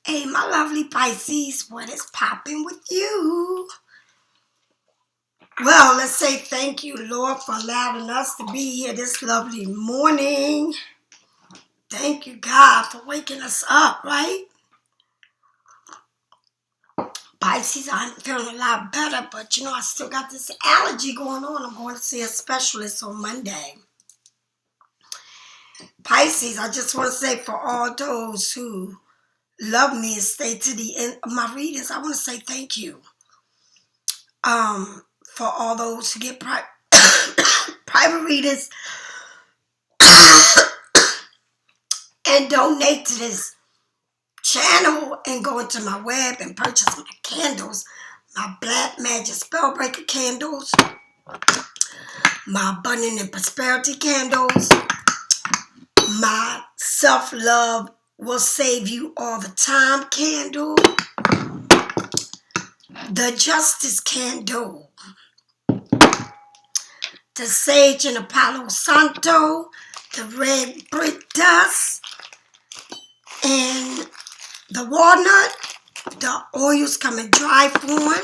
Hey, my lovely Pisces, what is popping with you? Well, let's say thank you, Lord, for allowing us to be here this lovely morning. Thank you, God, for waking us up, right? Pisces, I'm feeling a lot better, but I still got this allergy going on. I'm going to see a specialist on Monday. Pisces, I just want to say for all those who love me and stay to the end of my readings, I want to say thank you. For all those who get private readings and donate to this channel and go into my web and purchase my candles, my Black Magic Spellbreaker candles, my Abundant and Prosperity candles, my Self-Love Will Save You All the Time candle, the Justice candle, the Sage and Apollo Santo, the Red Brick Dust, and the Walnut. The oils come in dry form.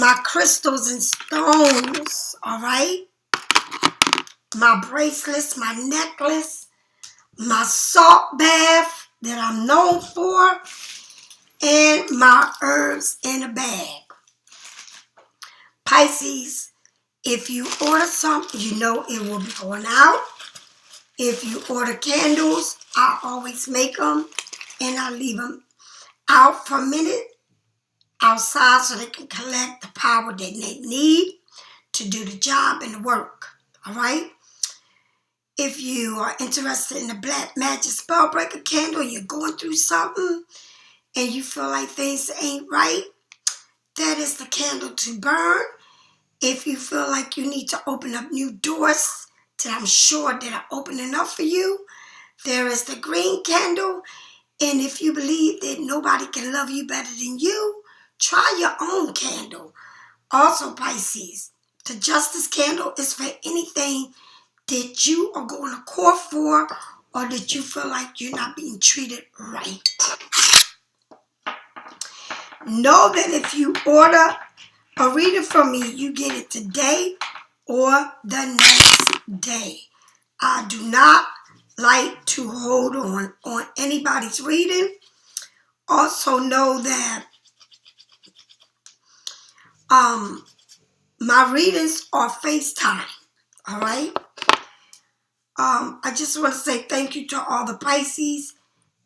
My crystals and stones, all right? My bracelets, my necklace, my salt bath that I'm known for, and my herbs in a bag. Pisces, if you order something, you know it will be going out. If you order candles, I always make them and I leave them out for a minute outside so they can collect the power that they need to do the job and the work. All right? If you are interested in the Black Magic Spellbreaker candle, you're going through something and you feel like things ain't right, that is the candle to burn. If you feel like you need to open up new doors that I'm sure that are opening up for you, there is the green candle. And if you believe that nobody can love you better than you, try your own candle. Also, Pisces, the Justice candle is for anything that you are going to court for or that you feel like you're not being treated right. Know that if you order a reading from me, you get it today or the next day. I do not like to hold on anybody's reading. Also know that my readings are FaceTime, all right? I just want to say thank you to all the Pisces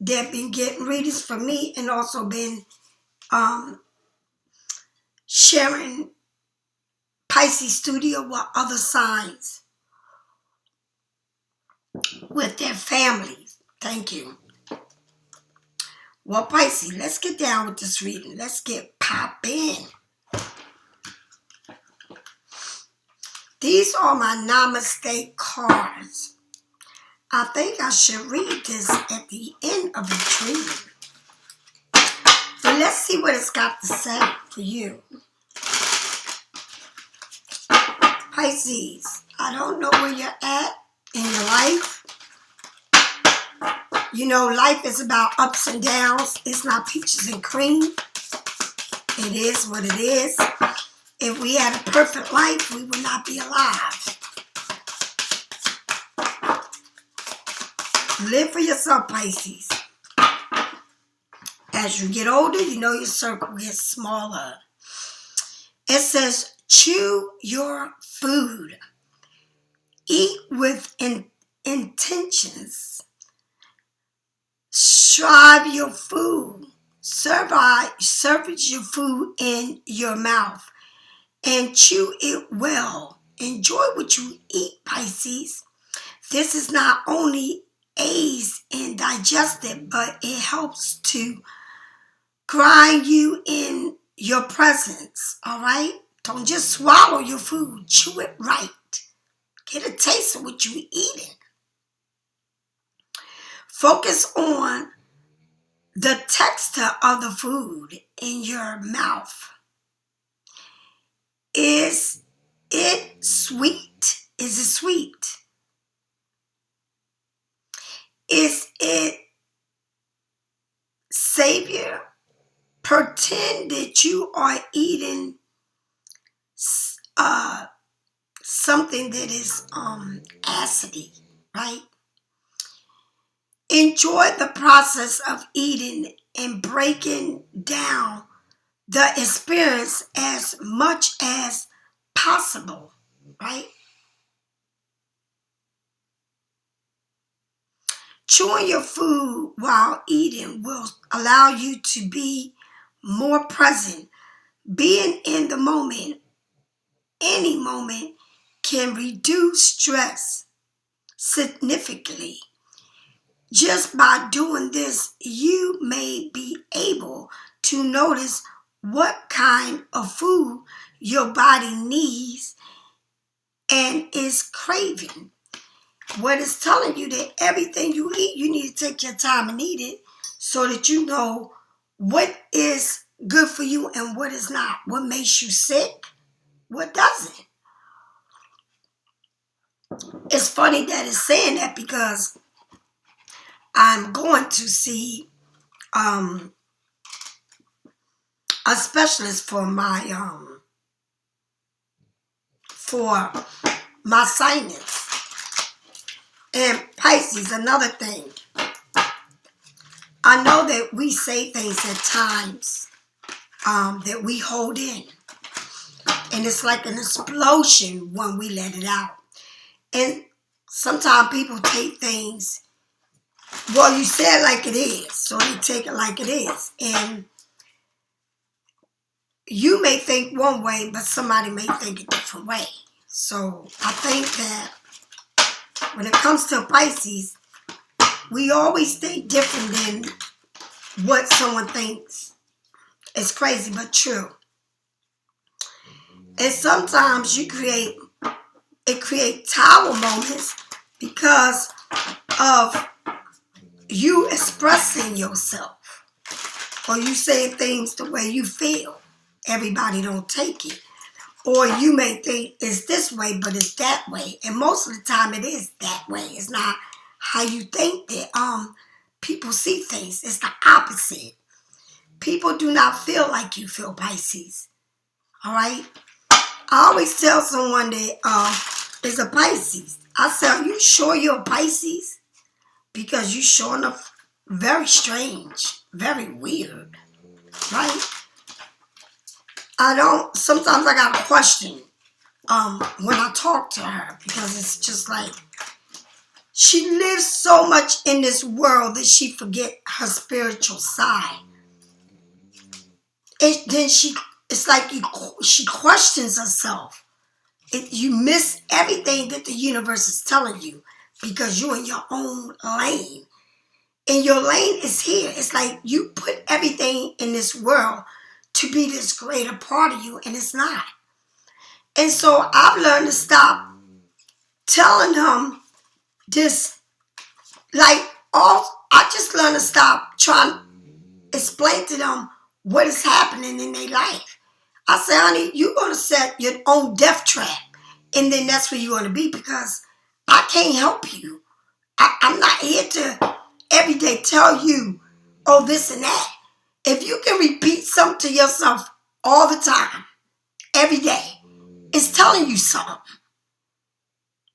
that have been getting readings from me and also been sharing Pisces Studio with other signs, with their families. Thank you. Well, Pisces, let's get down with this reading. Let's get popping. These are my Namaste cards. I think I should read this at the end of the reading. But let's see what it's got to say for you. Pisces, I don't know where you're at in your life. Life is about ups and downs. It's not peaches and cream. It is what it is. If we had a perfect life, we would not be alive. Live for yourself, Pisces. As you get older, your circle gets smaller. It says, chew your food. Eat with intentions. Strive your food. Service your food in your mouth. And chew it well. Enjoy what you eat, Pisces. This is not only aids in digestion, but it helps to grind you in your presence, all right? Don't just swallow your food. Chew it right. Get a taste of what you're eating. Focus on the texture of the food in your mouth. Is it sweet? Is it sweet? Is it pretend that you are eating something that is acidy, right? Enjoy the process of eating and breaking down the experience as much as possible, right? Chewing your food while eating will allow you to be more present. Being in the moment, any moment, can reduce stress significantly. Just by doing this, you may be able to notice what kind of food your body needs and is craving. What it's telling you that everything you eat, you need to take your time and eat it so that you know what is good for you and what is not. What makes you sick, what doesn't. It's funny that it's saying that because I'm going to see a specialist for my sinus. And Pisces, another thing. I know that we say things at times that we hold in. And it's like an explosion when we let it out. And sometimes people take things, well, you say it like it is, so they take it like it is. And you may think one way, but somebody may think a different way. So I think that when it comes to Pisces, we always think different than what someone thinks. It's crazy, but true. And sometimes it creates tower moments because of you expressing yourself or you saying things the way you feel. Everybody don't take it. Or you may think it's this way, but it's that way. And most of the time it is that way. It's not how you think that people see things. It's the opposite. People do not feel like you feel, Pisces. All right? I always tell someone that is a Pisces. I say, are you sure you're a Pisces? Because you sure enough very strange, very weird, right? Sometimes I got a question when I talk to her because it's just like she lives so much in this world that she forget her spiritual side. And then it's like she questions herself. You miss everything that the universe is telling you because you're in your own lane. And your lane is here. It's like you put everything in this world to be this greater part of you, and it's not. And so I've learned to stop telling them this, I just learned to stop trying to explain to them what is happening in their life. I say, honey, you're going to set your own death trap, and then that's where you're going to be because I can't help you. I'm not here to every day tell you, oh, this and that. If you can repeat something to yourself all the time, every day, it's telling you something.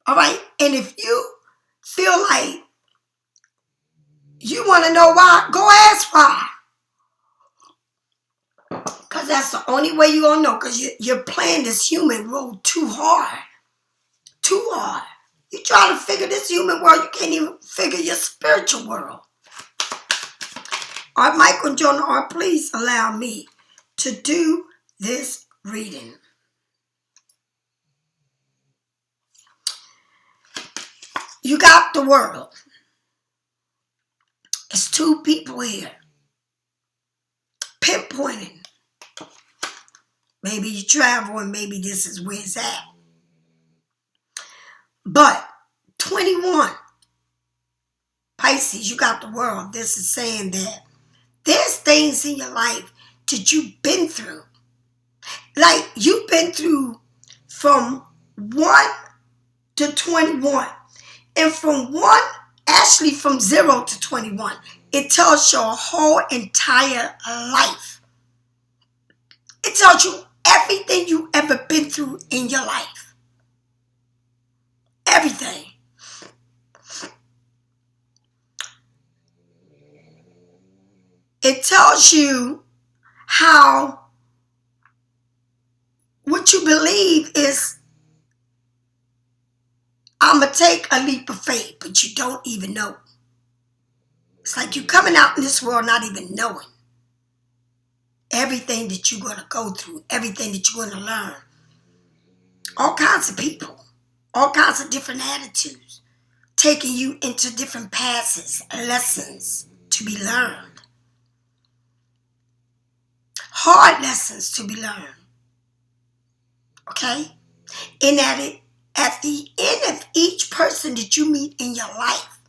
All right? And if you feel like you want to know why, go ask why. Because that's the only way you're going to know. Because you're playing this human role too hard. Too hard. You try to figure this human world, you can't even figure your spiritual world. All right, Michael and Jonah, please allow me to do this reading. You got the world. It's two people here. Pinpointing. Maybe you travel and maybe this is where it's at. But 21, Pisces, you got the world. This is saying that there's things in your life that you've been through. Like you've been through from 1 to 21. And from 0 to 21, it tells your whole entire life. It tells you everything you ever been through in your life. Everything. It tells you how what you believe is, I'm going to take a leap of faith, but you don't even know. It's like you coming out in this world not even knowing everything that you're going to go through, everything that you're going to learn. All kinds of people, all kinds of different attitudes, taking you into different paths, lessons to be learned. Hard lessons to be learned. Okay? And at the end of each person that you meet in your life,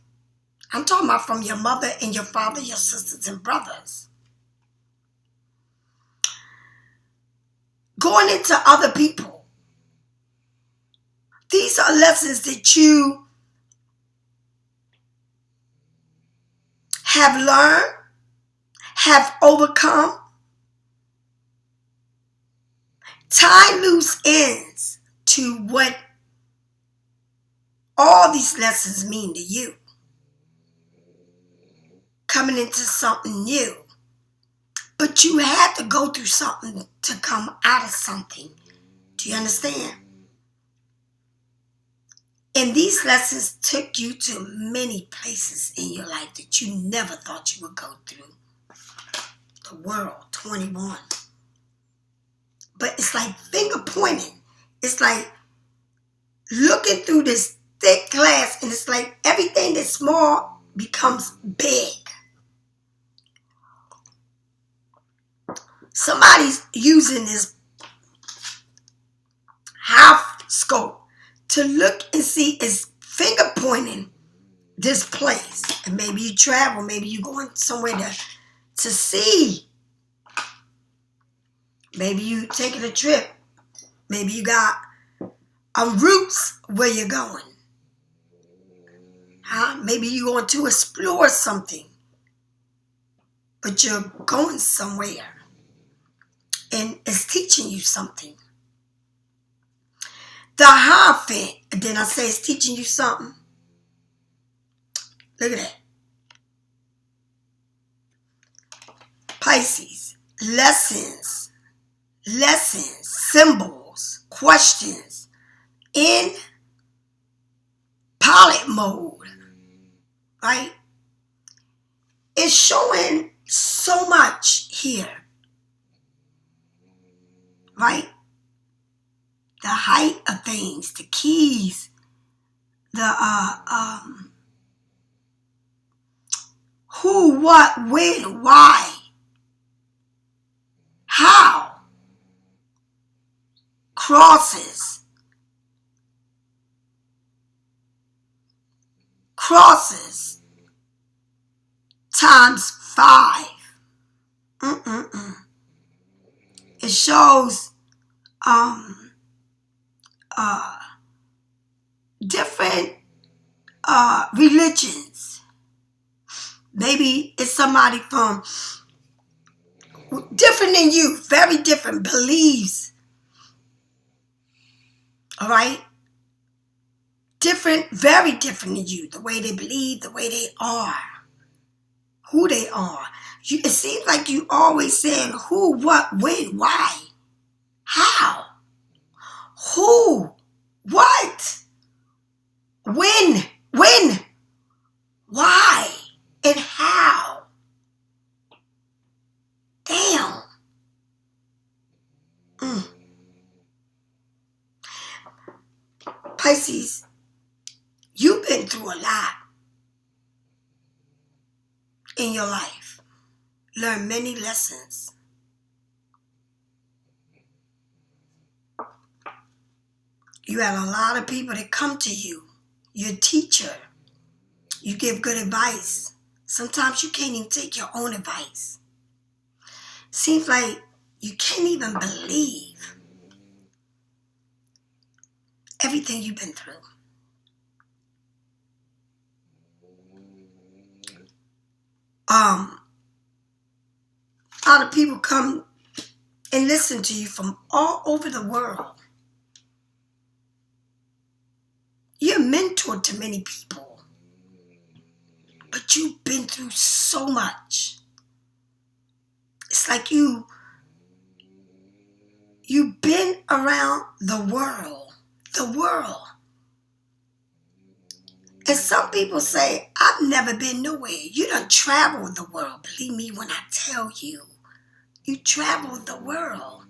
I'm talking about from your mother and your father, your sisters and brothers, going into other people, these are lessons that you have learned, have overcome. Tie loose ends to what all these lessons mean to you. Coming into something new. But you had to go through something to come out of something. Do you understand? And these lessons took you to many places in your life that you never thought you would go through. The world, 21. But it's like finger pointing. It's like looking through this thick glass, and it's like everything that's small becomes big. Somebody's using this half scope to look and see, is finger pointing this place. And maybe you travel, maybe you going somewhere to see. Maybe you taking a trip. Maybe you got routes where you're going. Maybe you're going to explore something. But you're going somewhere. And it's teaching you something. The Hierophant, then I say it's teaching you something. Look at that. Pisces, lessons, symbols, questions in pilot mode, right? It's showing so much here, right? The height of things, the keys, the who, what, when, why, how, crosses, times 5. It shows different religions. Maybe it's somebody from different than you, very different beliefs. All right? Different, very different than you. The way they believe, the way they are, who they are. It seems like you always saying who, what, when, why, how, who, what, when, why, and how. Damn. Pisces, you've been through a lot in your life. Learned many lessons. You had a lot of people that come to you. You're a teacher. You give good advice. Sometimes you can't even take your own advice. Seems like you can't even believe everything you've been through. A lot of people come and listen to you from all over the world. You're a mentor to many people, but you've been through so much. It's like you've been around the world. And some people say, I've never been nowhere. You done traveled the world. Believe me when I tell you, you traveled the world.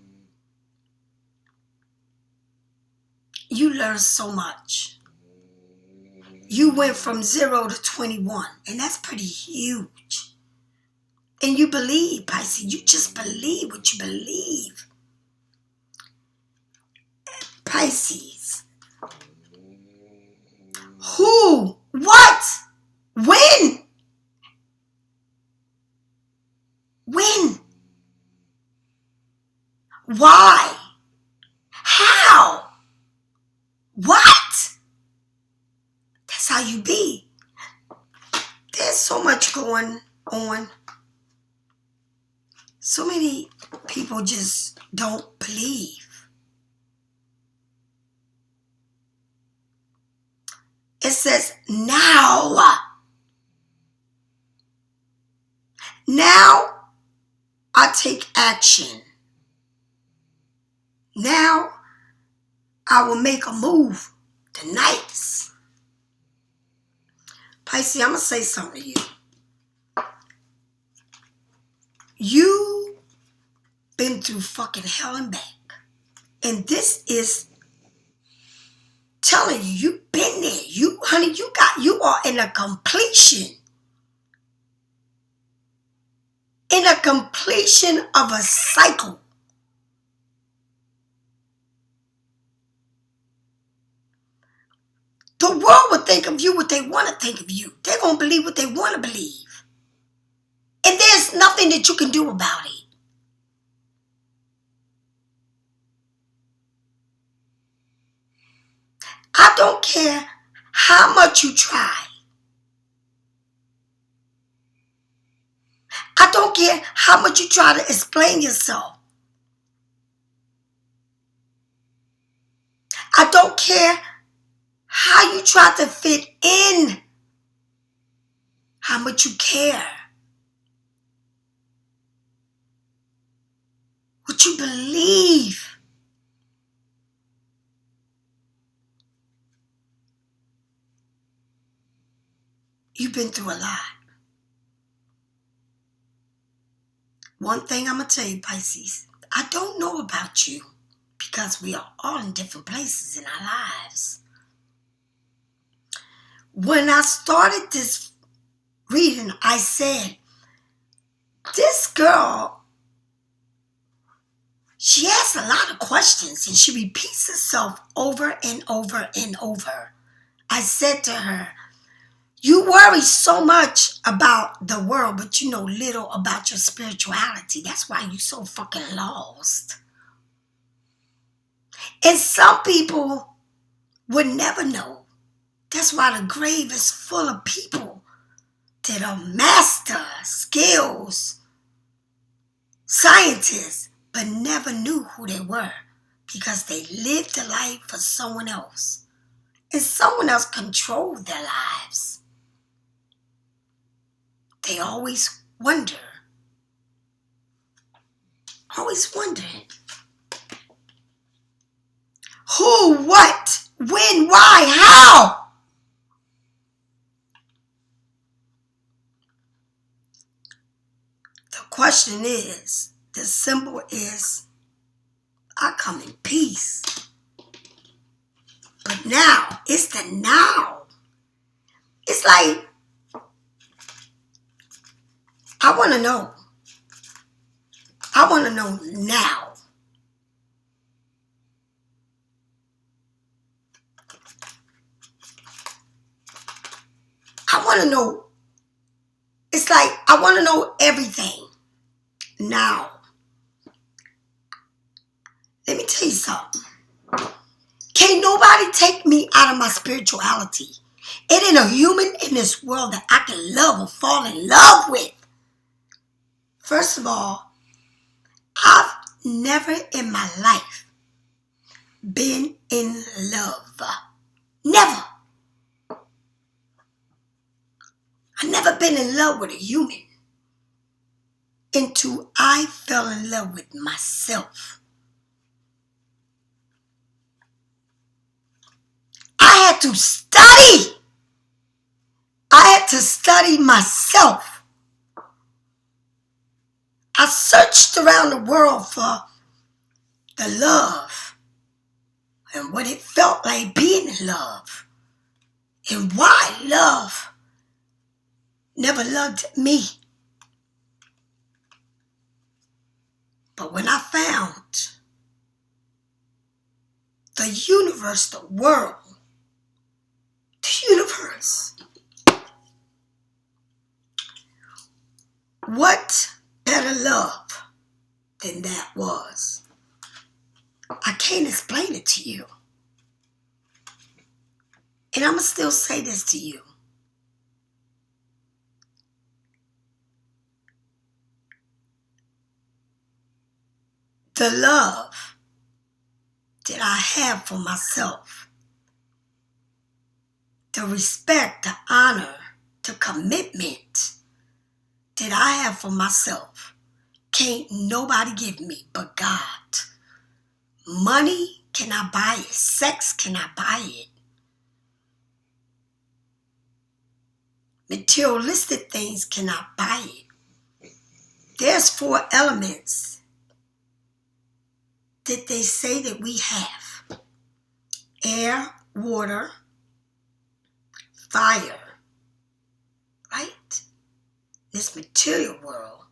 You learned so much. You went from 0 to 21, and that's pretty huge. And you believe, Pisces. You just believe what you believe. Pisces. Who? What? When? When? Why? How? What? That's how you be. There's so much going on. So many people just don't believe. It says now. Now I take action. Now I will make a move tonight. Pisces, I'm going to say something to you. You been through fucking hell and back. And this is telling you, you've been there. You, honey, you are in a completion. In a completion of a cycle. The world will think of you what they want to think of you. They're going to believe what they want to believe. And there's nothing that you can do about it. I don't care how much you try. I don't care how much you try to explain yourself. I don't care how you try to fit in, how much you care, what you believe. You've been through a lot. One thing I'm going to tell you, Pisces, I don't know about you because we are all in different places in our lives. When I started this reading, I said, this girl, she asks a lot of questions and she repeats herself over and over and over. I said to her, you worry so much about the world, but you know little about your spirituality. That's why you're so fucking lost. And some people would never know. That's why the grave is full of people that are master skills, scientists, but never knew who they were because they lived the life for someone else. And someone else controlled their lives. They always wonder. Always wondering. Who, what, when, why, how? The question is, the symbol is, I come in peace. But now, it's the now. It's like, I want to know. I want to know now. I want to know. It's like, I want to know everything now. Let me tell you something. Can't nobody take me out of my spirituality. It ain't a human in this world that I can love or fall in love with. First of all, I've never in my life been in love. Never. I've never been in love with a human until I fell in love with myself. I had to study. I had to study myself. I searched around the world for the love and what it felt like being in love and why love never loved me. But when I found the universe, the world, the universe, what better love than that was? I can't explain it to you. And I'm going to still say this to you. The love that I have for myself, the respect, the honor, the commitment that I have for myself, can't nobody give me but God. Money cannot buy it. Sex cannot buy it. Materialistic things cannot buy it. There's 4 elements that they say that we have. Air, water, fire, right? This material world.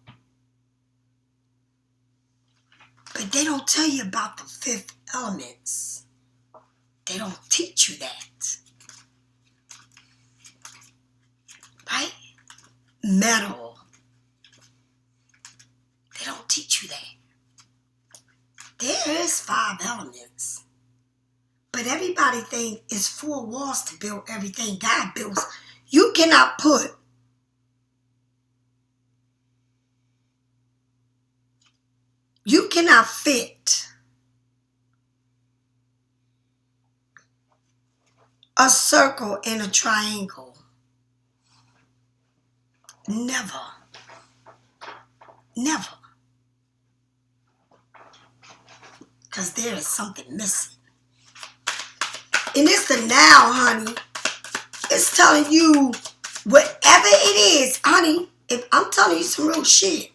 But they don't tell you about the 5th elements. They don't teach you that. Right? Metal. They don't teach you that. There is 5 elements. But everybody thinks it's 4 walls to build everything God builds. You cannot fit a circle in a triangle. Never. Never. Because there is something missing. And it's the now, honey. It's telling you whatever it is, honey. If I'm telling you some real shit.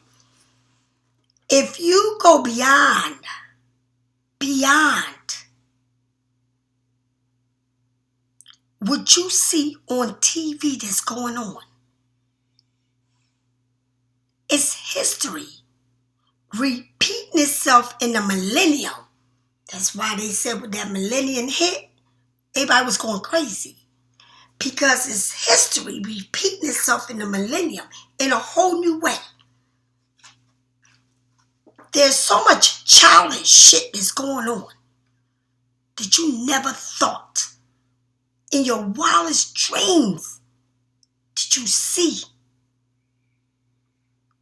If you go beyond what you see on TV that's going on, it's history repeating itself in the millennium. That's why they said when that millennium hit, everybody was going crazy. Because it's history repeating itself in the millennium in a whole new way. There's so much childish shit that's going on that you never thought in your wildest dreams did you see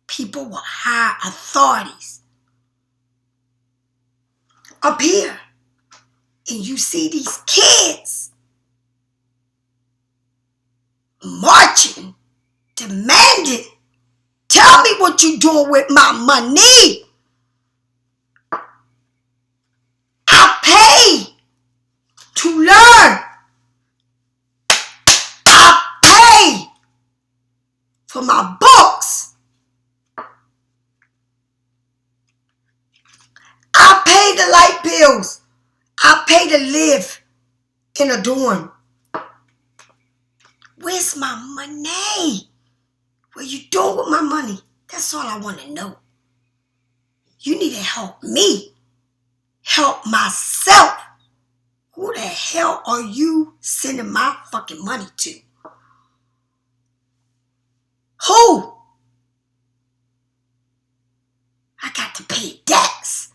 people with high authorities up here. And you see these kids marching, demanding, tell me what you doing with my money. I pay to learn. I pay for my books. I pay the light bills. I pay to live in a dorm. Where's my money? What you doing with my money? That's all I want to know. You need to help me. Help myself. Who the hell are you sending my fucking money to? Who? I got to pay debts.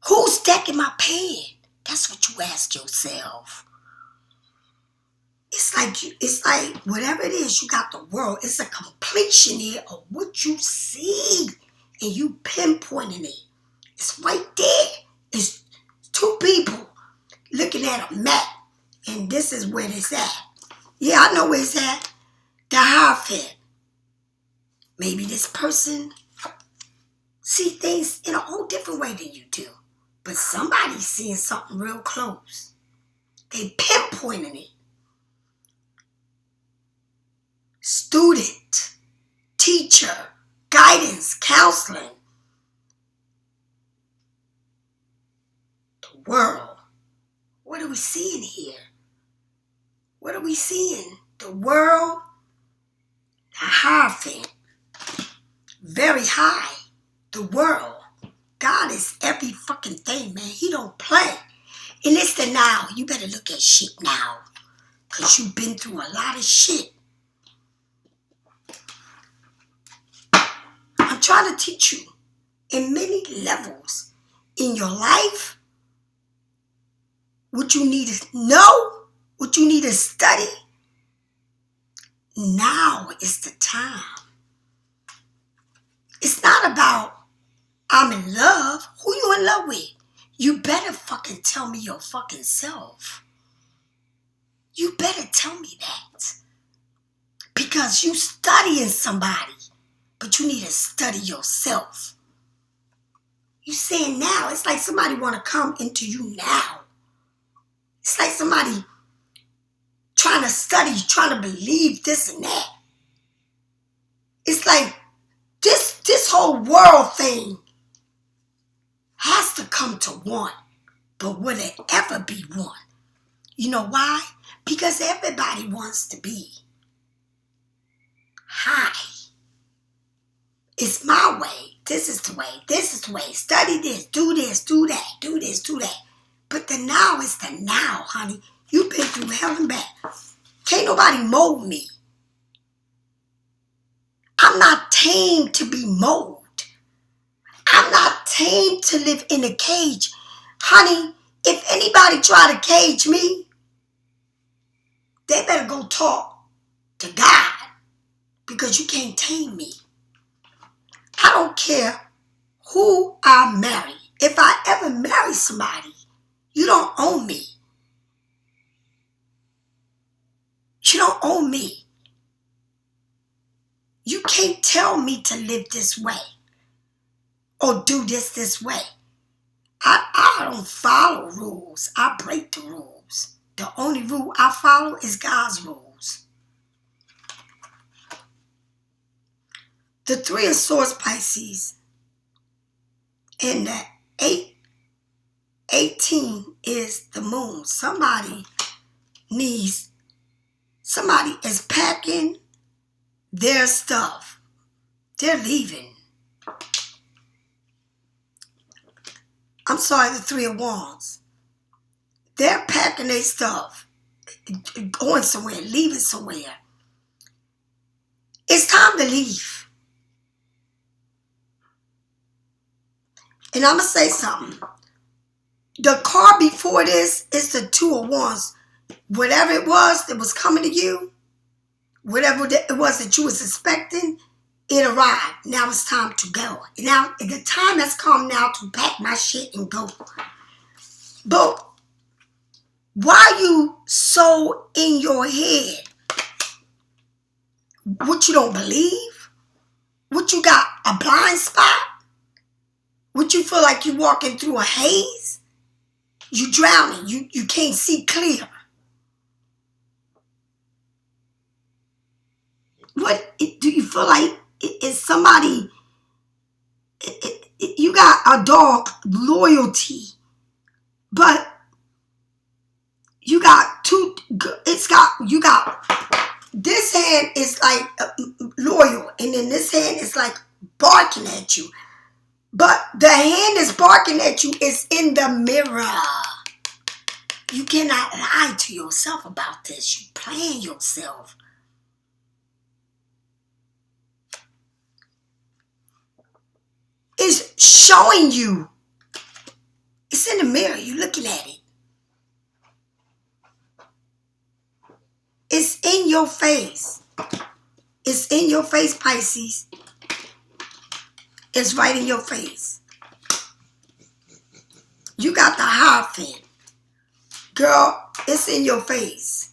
Whose debt am I paying? That's what you ask yourself. It's like whatever it is, you got the world. It's a completion here of what you see. And you pinpointing it. It's right there. It's two people looking at a map. And this is where it's at. Yeah, I know where it's at. The Hierophant. Maybe this person see things in a whole different way than you do. But somebody's seeing something real close. They pinpointing it. Student, teacher, guidance, counseling. The world. What are we seeing here? What are we seeing? The world, the Hierophant. Very high. The world. God is every fucking thing, man. He don't play. And it's the now. You better look at shit now. Because you've been through a lot of shit. I'm trying to teach you in many levels in your life what you need to know, what you need to study. Now is the time. It's not about I'm in love. Who you in love with? You better fucking tell me your fucking self. You better tell me that. Because you studying somebody, but you need to study yourself. You saying now, it's like somebody want to come into you now. It's like somebody trying to study, trying to believe this and that. It's like this whole world thing has to come to one. But will it ever be one? You know why? Because everybody wants to be high. It's my way. This is the way. This is the way. Study this. Do this. Do that. Do this. Do that. But the now is the now, honey. You've been through hell and back. Can't nobody mold me. I'm not tamed to be molded. I'm not tamed to live in a cage. Honey, if anybody try to cage me, they better go talk to God. Because you can't tame me. I don't care who I marry. If I ever marry somebody, you don't own me. You don't own me. You can't tell me to live this way or do this way. I don't follow rules. I break the rules. The only rule I follow is God's rules. The Three of Swords, Pisces, and the 18 is the moon. Somebody is packing their stuff. They're leaving. I'm sorry, the Three of Wands. They're packing their stuff, going somewhere, leaving somewhere. It's time to leave. And I'm going to say something. The card before this is the Two of Wands. Whatever it was that was coming to you, whatever it was that you was expecting, it arrived. Now it's time to go. Now the time has come now to pack my shit and go. But why you so in your head? What you don't believe? What you got, a blind spot? What you feel like you walking through a haze? You drowning. You can't see clear. What do you feel like? Is somebody? You got a dog loyalty, but you got two. You got this hand is like loyal, and then this hand is like barking at you. But the hand is barking at you is in the mirror. You cannot lie to yourself about this. You playing yourself. It's showing you. It's in the mirror. You're looking at it. It's in your face. It's in your face, Pisces. It's right in your face. You got the Hierophant. Girl, it's in your face.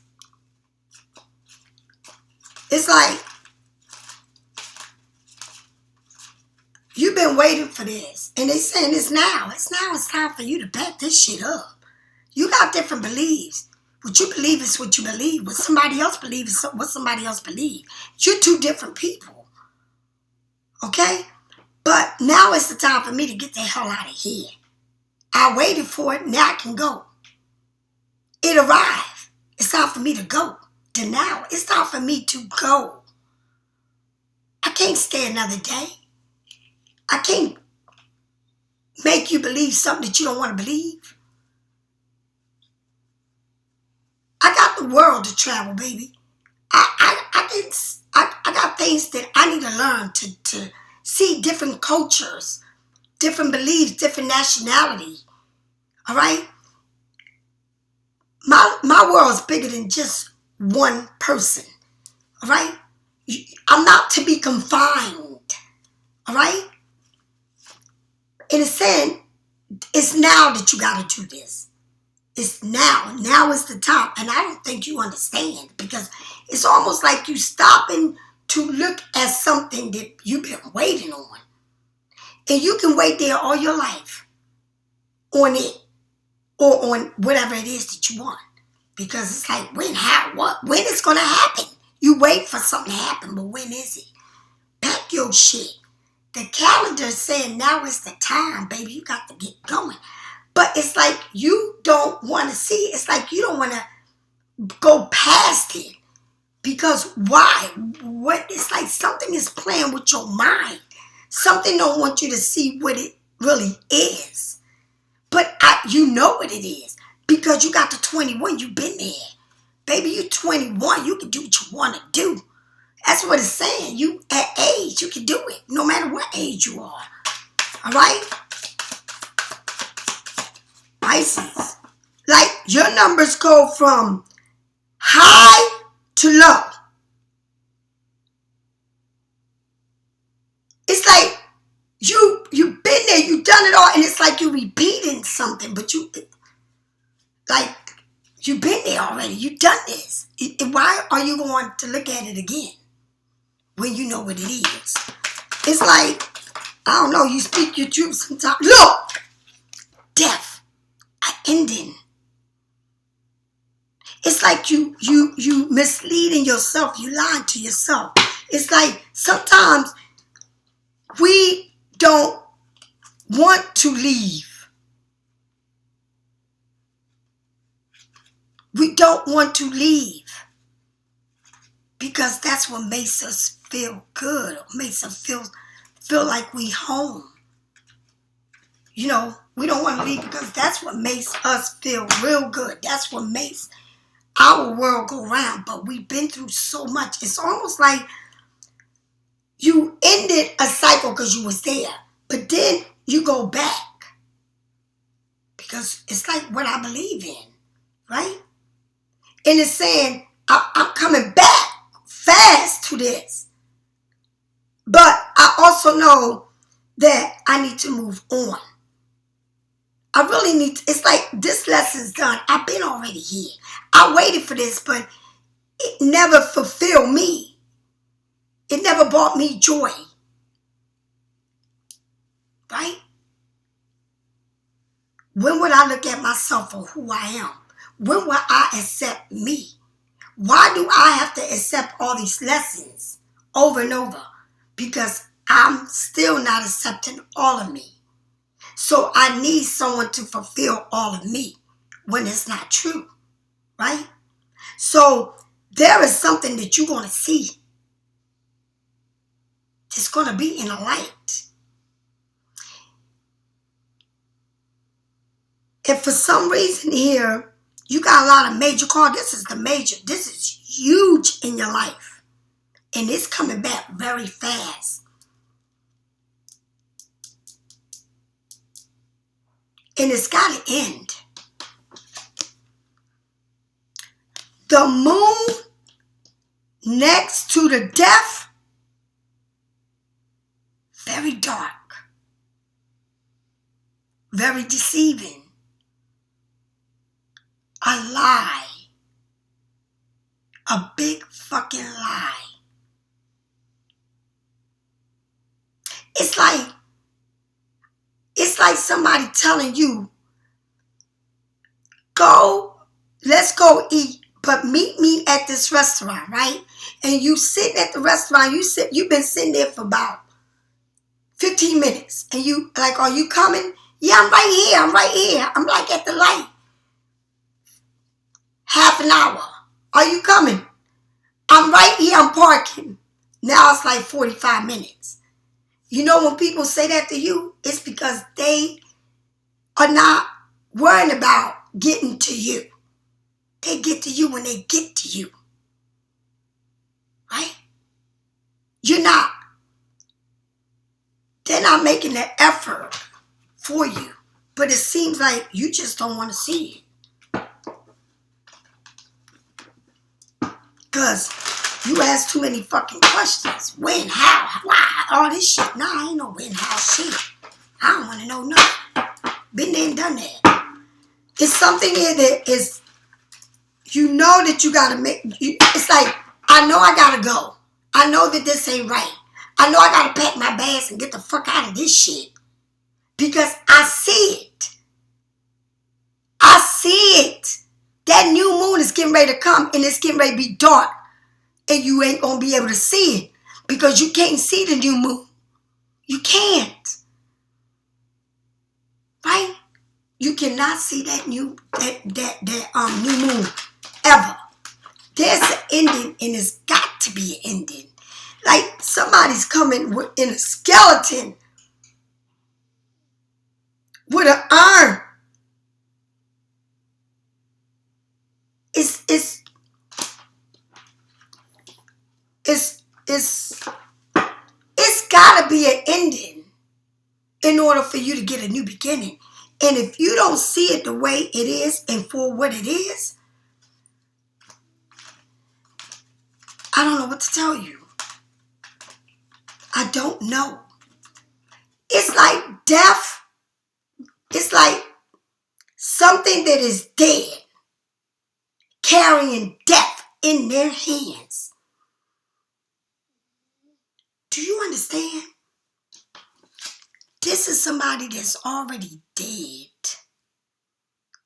It's like, you've been waiting for this. And they saying it's now. It's time for you to back this shit up. You got different beliefs. What you believe is what you believe. What somebody else believes is what somebody else believes. You're two different people. Okay? But now it's the time for me to get the hell out of here. I waited for it. Now I can go. It arrived. It's time for me to go. To now. It's time for me to go. I can't stay another day. I can't make you believe something that you don't want to believe. I got the world to travel, baby. I got things that I need to learn to see different cultures, different beliefs, different nationality. All right? My world is bigger than just one person. All right? I'm not to be confined. All right? And it's saying, it's now that you got to do this. It's now. Now is the time. And I don't think you understand, because it's almost like you stopping to look at something that you've been waiting on. And you can wait there all your life on it or on whatever it is that you want. Because it's like, when, how, what, when it's going to happen? You wait for something to happen, but when is it? Pack your shit. The calendar is saying now is the time, baby. You got to get going. But it's like you don't want to see it. It's like you don't want to go past it. Because why? What? It's like something is playing with your mind. Something don't want you to see what it really is. But you know what it is. Because you got to 21. You've been there. Baby, you 21. You can do what you want to do. That's what it's saying. You, at age, you can do it. No matter what age you are. All right? Pisces. Like, your numbers go from high to low. It's like you've been there, you've done it all, and it's like you're repeating something, but you've been there already. You've done this. Why are you going to look at it again when you know what it is? It's like, I don't know, you speak your truth sometimes. Look! Death. An ending. It's like you misleading yourself. You lying to yourself. It's like sometimes we don't want to leave. We don't want to leave because that's what makes us feel good, or makes us feel like we home. You know, we don't want to leave because that's what makes us feel real good. That's what makes our world go round. But we've been through so much. It's almost like you ended a cycle because you was there, but then you go back because it's like what I believe in, right? And it's saying, I'm coming back fast to this. But I also know that I need to move on. I really need to, it's like this lesson's done. I've been already here. I waited for this, but it never fulfilled me. It never brought me joy. Right? When would I look at myself for who I am? When will I accept me? Why do I have to accept all these lessons over and over? Because I'm still not accepting all of me. So I need someone to fulfill all of me when it's not true. Right? So there is something that you're going to see. It's going to be in a light. If for some reason here, you got a lot of major cards, this is huge in your life. And it's coming back very fast. And it's got to end. The moon next to the death, very dark, very deceiving. a lie. A big fucking lie. It's like somebody telling you, let's go eat, but meet me at this restaurant, right? And you sitting at the restaurant, you've been sitting there for about 15 minutes. And you like, are you coming? Yeah, I'm right here. I'm like at the light. Half an hour. Are you coming? I'm right here, I'm parking. Now it's like 45 minutes. You know when people say that to you, it's because they are not worrying about getting to you. They get to you when they get to you. Right? They're not making the effort for you. But it seems like you just don't want to see it. Because you ask too many fucking questions. When, how, why, all this shit. Nah, I ain't no when, how, shit. I don't want to know nothing. Been there and done that. It's something here that is, you know that you got to make, it's like, I know I got to go. I know that this ain't right. I know I got to pack my bags and get the fuck out of this shit. Because I see it. I see it. That new moon is getting ready to come and it's getting ready to be dark. And you ain't going to be able to see it. Because you can't see the new moon. You can't. Right? You cannot see that new moon ever. There's an ending and it's got to be an ending. Like somebody's coming in a skeleton with an arm. It's gotta be an ending in order for you to get a new beginning. And if you don't see it the way it is and for what it is, I don't know what to tell you. I don't know. It's like death. It's like something that is dead carrying death in their hands. Do you understand? This is somebody that's already dead,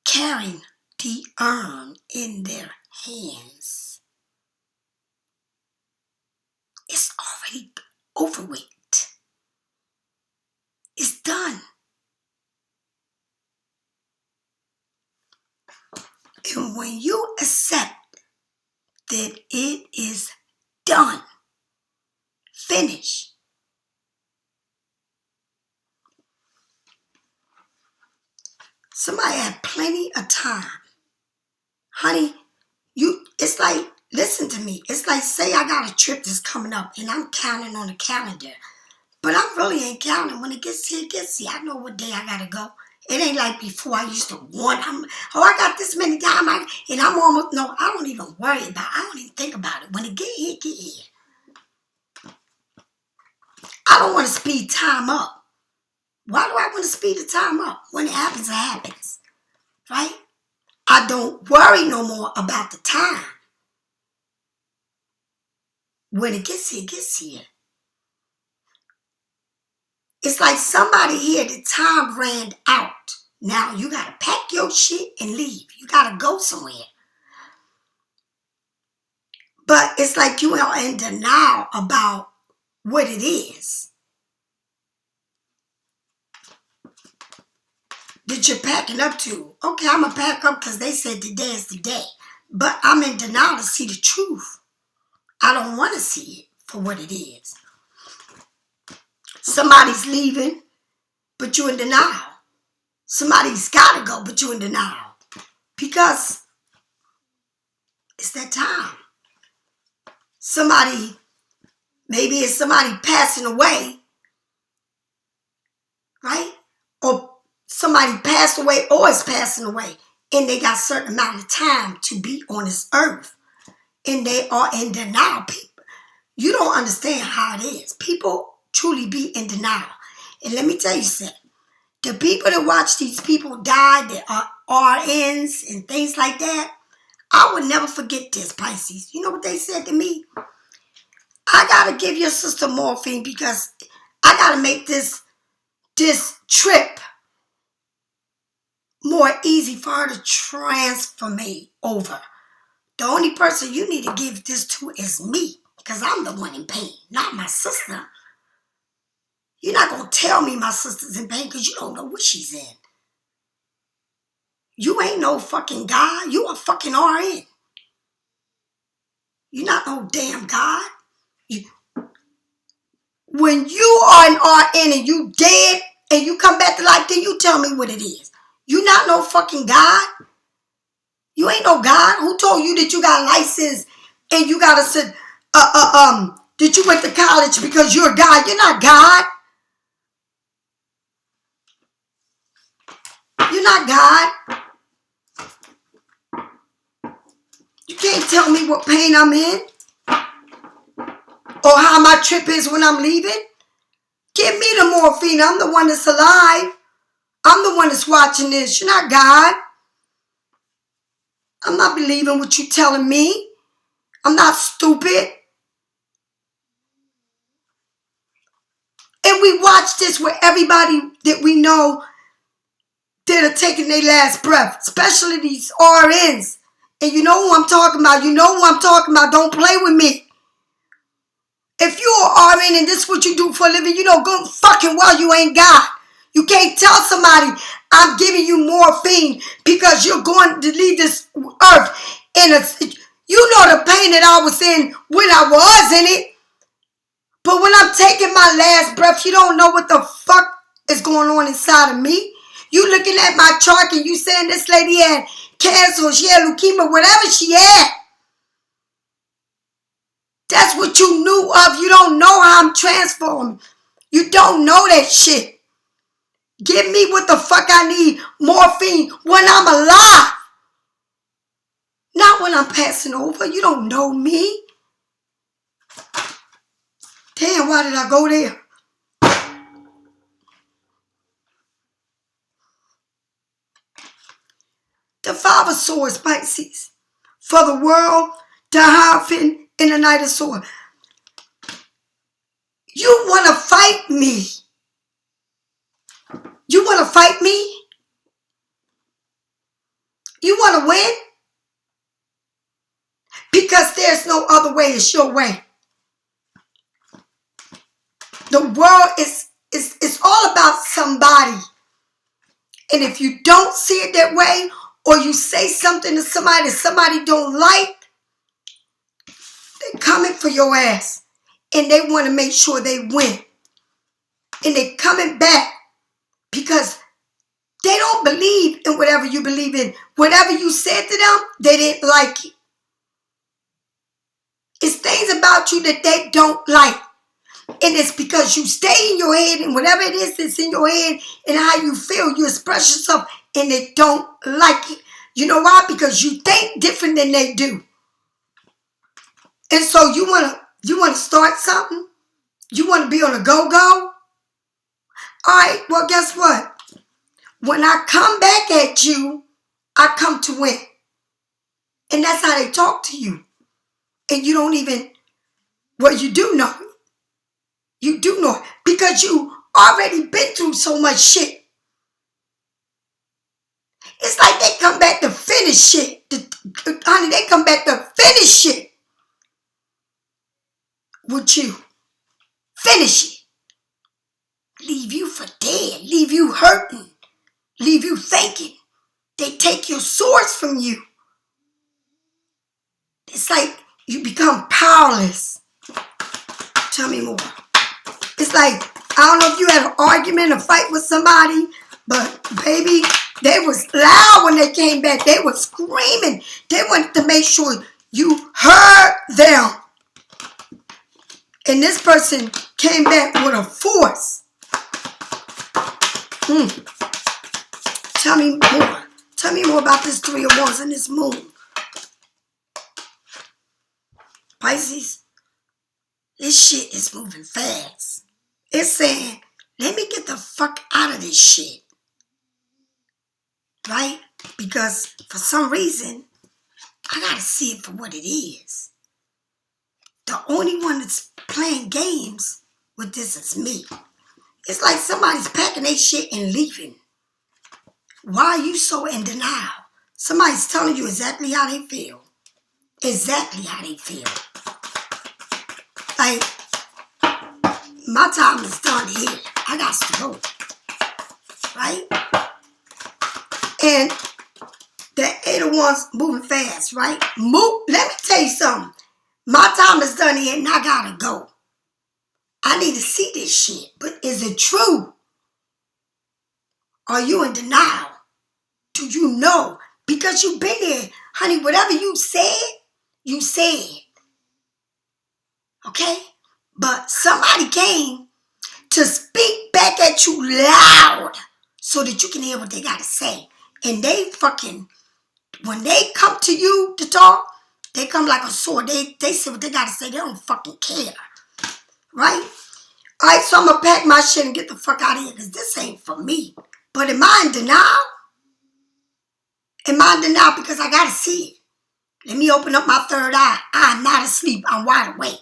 carrying the urn in their hands. It's already over with. It's done. And when you accept that it is done, finished, somebody had plenty of time. Honey, it's like, listen to me. It's like, say I got a trip that's coming up and I'm counting on the calendar. But I really ain't counting. When it gets here, it gets here. I know what day I got to go. It ain't like before I used to want. I got this many times. And I'm almost, no, I don't even worry about it. I don't even think about it. When it get here, get here. I don't want to speed time up. Why do I want to speed the time up? When it happens, it happens. Right? I don't worry no more about the time. When it gets here, it gets here. It's like somebody here, the time ran out. Now you got to pack your shit and leave. You got to go somewhere. But it's like you are in denial about what it is that you're packing up to. Okay, I'm going to pack up because they said today is the day. But I'm in denial to see the truth. I don't want to see it for what it is. Somebody's leaving, but you're in denial. Somebody's got to go, but you're in denial. Because it's that time. Maybe it's somebody passing away, right? Or somebody passed away or is passing away. And they got a certain amount of time to be on this earth. And they are in denial. People, you don't understand how it is. People truly be in denial. And let me tell you something. The people that watch these people die that are RNs and things like that. I would never forget this, Pisces. You know what they said to me? I gotta give your sister morphine because I gotta make this trip more easy for her to transfer me over. The only person you need to give this to is me because I'm the one in pain, not my sister. You're not going to tell me my sister's in pain because you don't know what she's in. You ain't no fucking God. You a fucking RN. You're not no damn God. When you are an RN and you dead and you come back to life, then you tell me what it is. You not no fucking God. You ain't no God. Who told you that you got a license and you got to that you went to college because you're God? You're not God. You're not God. You can't tell me what pain I'm in or how my trip is when I'm leaving. Give me the morphine. I'm the one that's alive. I'm the one that's watching this. You're not God. I'm not believing what you're telling me. I'm not stupid. And we watch this with everybody that we know that are taking their last breath, especially these RNs. And you know who I'm talking about. You know who I'm talking about. Don't play with me. If you're an RN and this is what you do for a living, you know good fucking well you ain't God. You can't tell somebody I'm giving you morphine because you're going to leave this earth in a... You know the pain that I was in when I was in it. But when I'm taking my last breath, you don't know what the fuck is going on inside of me. You looking at my chart and you saying this lady had cancer, she had leukemia, whatever she had. That's what you knew of. You don't know how I'm transforming. You don't know that shit. Give me what the fuck I need, morphine, when I'm alive. Not when I'm passing over. You don't know me. Damn, why did I go there? The Five of Swords, Pisces. For the world, the Hierophant, and the Knight of Swords. You want to fight me. You want to fight me? You want to win? Because there's no other way. It's your way. The world is all about somebody. And if you don't see it that way, or you say something to somebody that somebody don't like, they're coming for your ass. And they want to make sure they win. And they're coming back because they don't believe in whatever you believe in. Whatever you said to them, they didn't like it. It's things about you that they don't like. And it's because you stay in your head and whatever it is that's in your head and how you feel, you express yourself and they don't like it. You know why? Because you think different than they do. And so you wanna start something? You wanna be on a go-go? Alright, well guess what? When I come back at you, I come to win. And that's how they talk to you. And you don't even, well, you do know it. You do know it. Because you already been through so much shit. It's like they come back to finish shit. Honey, they come back to finish shit. With you. Finish it. Leave you for dead. Leave you hurting. Leave you thinking. They take your swords from you. It's like you become powerless. Tell me more. It's like, I don't know if you had an argument or fight with somebody, but baby, they was loud when they came back. They were screaming. They wanted to make sure you heard them. And this person came back with a force. Tell me more. Tell me more about this Three of Wands and this moon. Pisces, this shit is moving fast. It's saying, let me get the fuck out of this shit. Right? Because for some reason, I gotta see it for what it is. The only one that's playing games with this is me. It's like somebody's packing their shit and leaving. Why are you so in denial? Somebody's telling you exactly how they feel. Exactly how they feel. Like, my time is done here. I got to go. Right? And the 8 of Wands moving fast, right? Let me tell you something. My time is done here and I gotta go. I need to see this shit. But is it true? Are you in denial? Do you know? Because you've been there. Honey, whatever you said, you said. Okay? But somebody came to speak back at you loud so that you can hear what they got to say. And they fucking, when they come to you to talk, they come like a sword. They say what they got to say. They don't fucking care. Right? All right, so I'm going to pack my shit and get the fuck out of here because this ain't for me. But am I in denial? Am I in denial because I got to see it? Let me open up my third eye. I'm not asleep. I'm wide awake.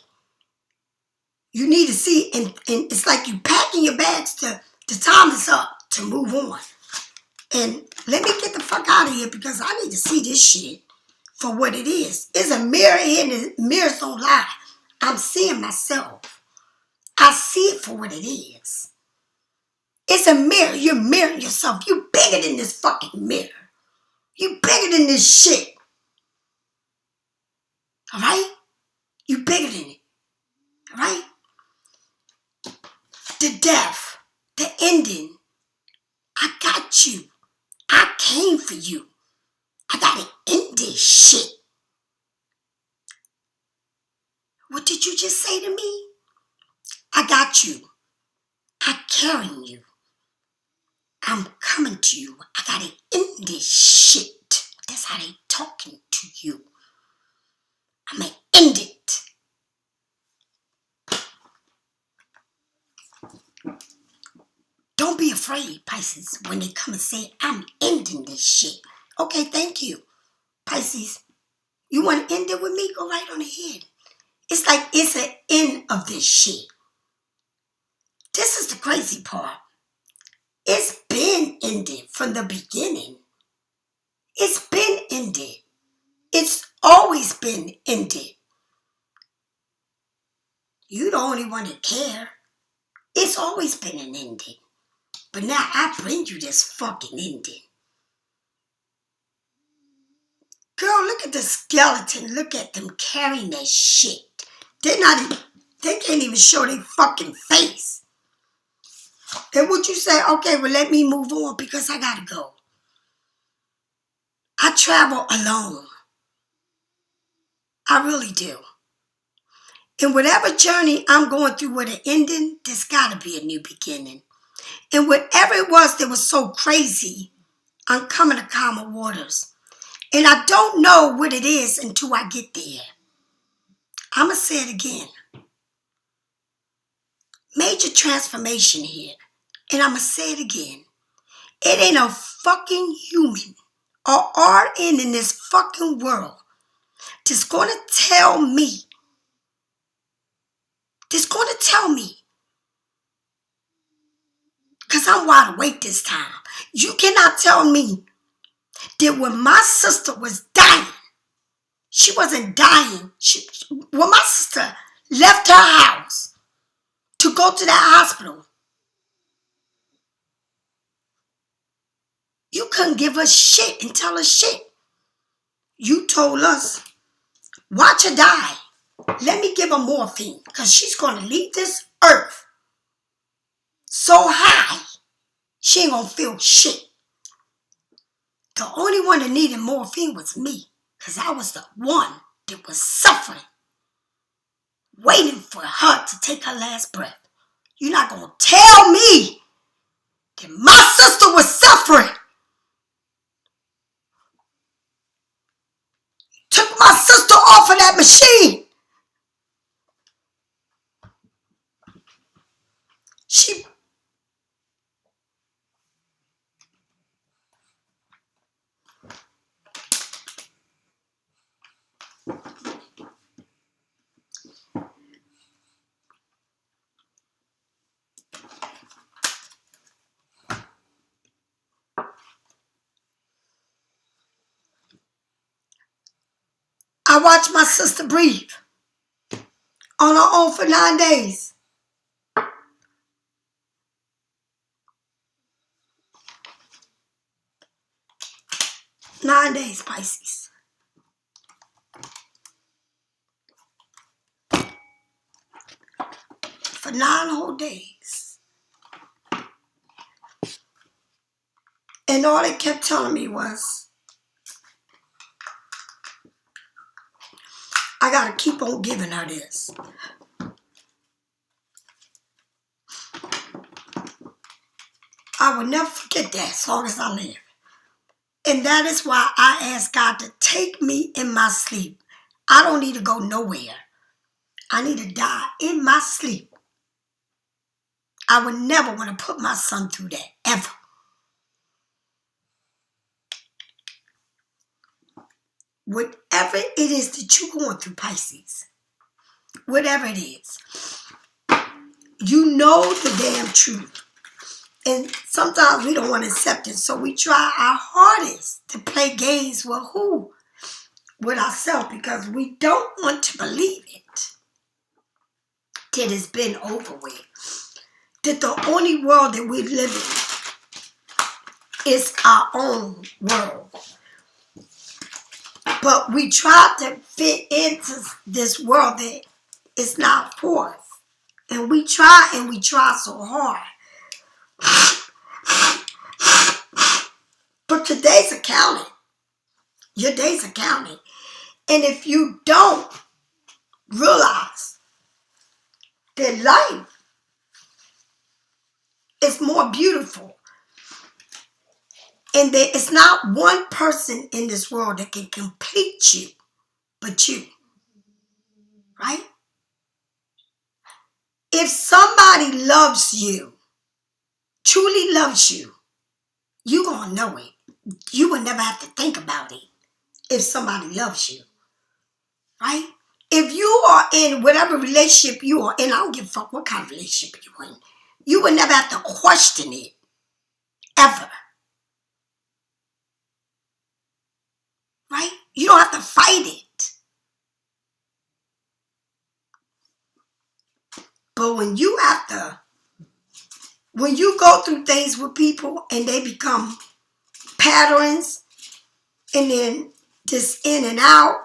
You need to see, and it's like you packing your bags to, the time is up to move on. And let me get the fuck out of here because I need to see this shit for what it is. It's a mirror here and the mirrors don't lie. I'm seeing myself. I see it for what it is. It's a mirror. You're mirroring yourself. You bigger than this fucking mirror. You bigger than this shit. All right? You bigger than it. All right? The death, the ending. I got you. I came for you. I gotta end this shit. What did you just say to me? I got you. I'm carrying you. I'm coming to you. I gotta end this shit. That's how they talking to you. I'm gonna end it. Don't be afraid, Pisces, when they come and say, I'm ending this shit. Okay, thank you. Pisces, you want to end it with me? Go right on ahead. It's like it's an end of this shit. This is the crazy part. It's been ended from the beginning. It's been ended. It's always been ended. You the only one that care. It's always been an ending. But now I bring you this fucking ending. Girl, look at the skeleton. Look at them carrying that shit. They can't even show their fucking face. And would you say, okay, well, let me move on because I gotta go. I travel alone. I really do. In whatever journey I'm going through with an ending, there's gotta be a new beginning. And whatever it was that was so crazy, I'm coming to calmer waters. And I don't know what it is until I get there. I'm going to say it again. Major transformation here. And I'm going to say it again. It ain't a fucking human or RN in this fucking world that's going to tell me. Because I'm wide awake this time. You cannot tell me that when my sister was dying, she wasn't dying. When my sister left her house to go to that hospital, you couldn't give us shit and tell us shit. You told us, watch her die. Let me give her morphine because she's going to leave this earth so high, she ain't going to feel shit. The only one that needed morphine was me because I was the one that was suffering, waiting for her to take her last breath. You're not going to tell me that my sister was suffering. Took my sister off of that machine. I watched my sister breathe on her own for 9 days. 9 days, Pisces. For 9 whole days. And all they kept telling me was, I gotta keep on giving her this. I will never forget that as long as I live. And that is why I ask God to take me in my sleep. I don't need to go nowhere. I need to die in my sleep. I would never want to put my son through that, ever. Whatever it is that you're going through, Pisces, whatever it is, you know the damn truth. And sometimes we don't want to accept it, so we try our hardest to play games with who? With ourselves, because we don't want to believe it. That it's been over with. That the only world that we live in is our own world. But we try to fit into this world that is not for us. And we try so hard. But your days are counted. Your days are counted. And if you don't realize that life is more beautiful, and there is not one person in this world that can complete you but you. Right? If somebody loves you, truly loves you, you're going to know it. You will never have to think about it if somebody loves you. Right? If you are in whatever relationship you are in, I don't give a fuck what kind of relationship you're in, you will never have to question it. Ever. Right? You don't have to fight it. But when you go through things with people and they become patterns and then just in and out,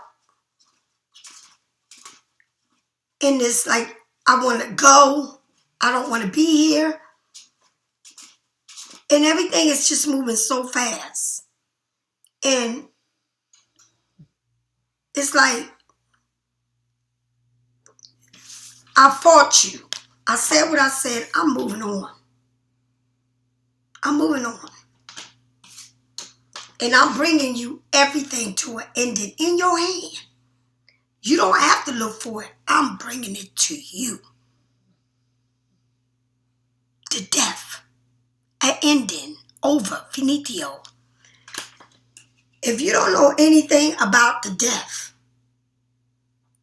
and it's like, I want to go, I don't want to be here, and everything is just moving so fast. And it's like, I fought you. I said what I said. I'm moving on. I'm moving on. And I'm bringing you everything to an ending in your hand. You don't have to look for it. I'm bringing it to you. The death. An ending. Over. Finito. If you don't know anything about the death,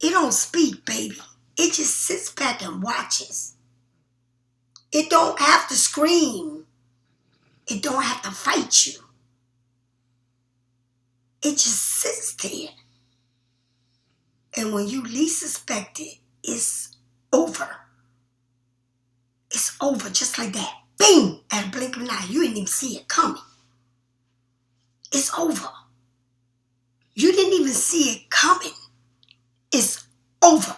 it don't speak, baby. It just sits back and watches. It don't have to scream. It don't have to fight you. It just sits there. And when you least suspect it, it's over. It's over just like that. Bing! At a blink of an eye. You didn't even see it coming. It's over. You didn't even see it coming. It's over.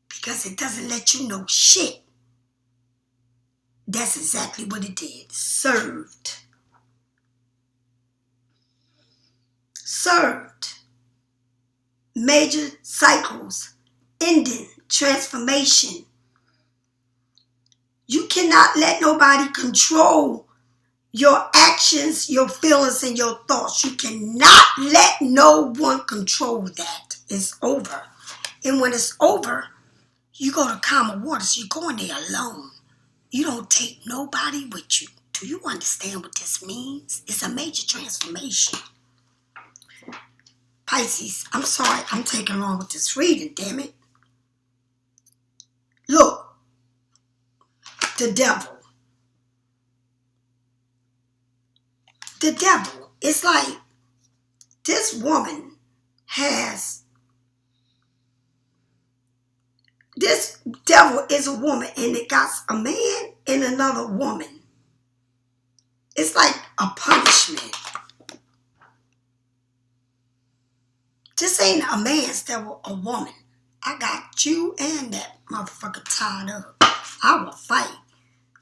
Because it doesn't let you know shit. That's exactly what it did. Served. Served. Major cycles. Ending. Transformation. You cannot let nobody control your actions, your feelings, and your thoughts. You cannot let no one control that. It's over. And when it's over, you go to calmer waters. You go in there alone. You don't take nobody with you. Do you understand what this means? It's a major transformation. Pisces, I'm sorry, I'm taking long with this reading, damn it. Look, the devil. The devil. It's like, this this woman has, this devil is a woman, and it got a man and another woman. It's like a punishment. This ain't a man's devil, a woman. I got you and that motherfucker tied up. I will fight.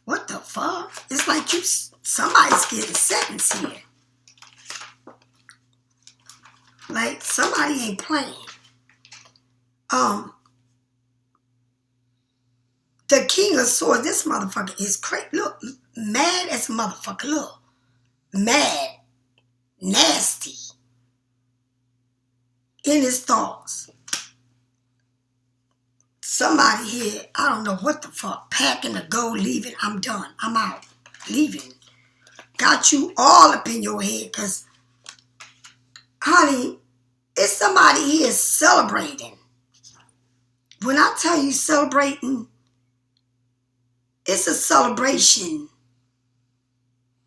What the fuck? It's like somebody's getting sentenced here. Like, somebody ain't playing. The King of Swords, this motherfucker is crazy. Look, mad as a motherfucker. Look. Mad. Nasty. In his thoughts. Somebody here, I don't know what the fuck, packing to go, leaving. I'm done. I'm out. Leaving. Got you all up in your head, because, honey, it's somebody here celebrating. When I tell you celebrating, it's a celebration.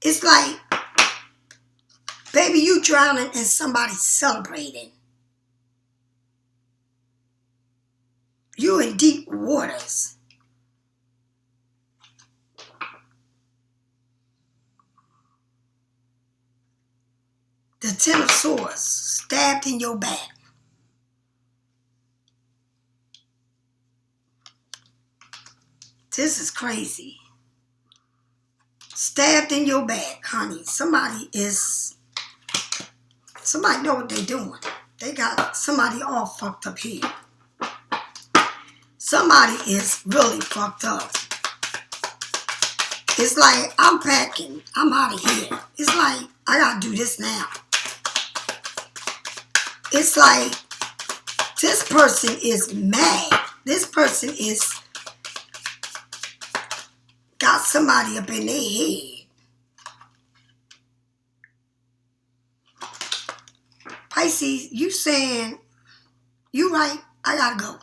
It's like, baby, you drowning and somebody's celebrating. You in deep waters. The Ten of Swords, stabbed in your back. This is crazy. Stabbed in your back, honey. Somebody know what they're doing. They got somebody all fucked up here. Somebody is really fucked up. It's like, I'm packing. I'm out of here. It's like, I gotta do this now. It's like, this person is mad. This person is got somebody up in their head. Pisces, you saying, you right, I gotta go.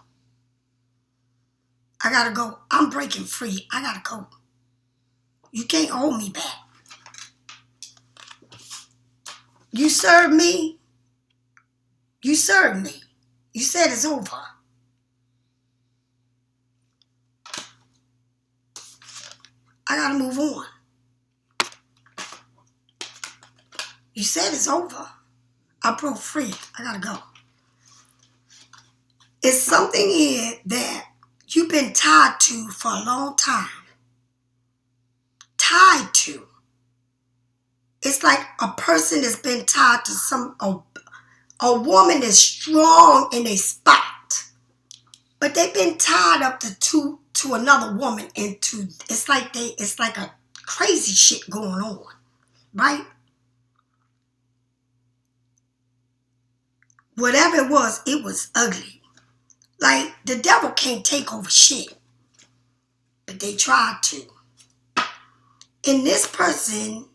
I gotta go. I'm breaking free. I gotta go. You can't hold me back. You served me. You served me. You said it's over. I gotta move on. You said it's over. I broke free. I gotta go. It's something here that you've been tied to for a long time. Tied to. It's like a person that's been tied to a woman that's strong in a spot. But they've been tied up to another woman, and it's like a crazy shit going on. Right? Whatever it was ugly. Like, the devil can't take over shit. But they tried to. And this person,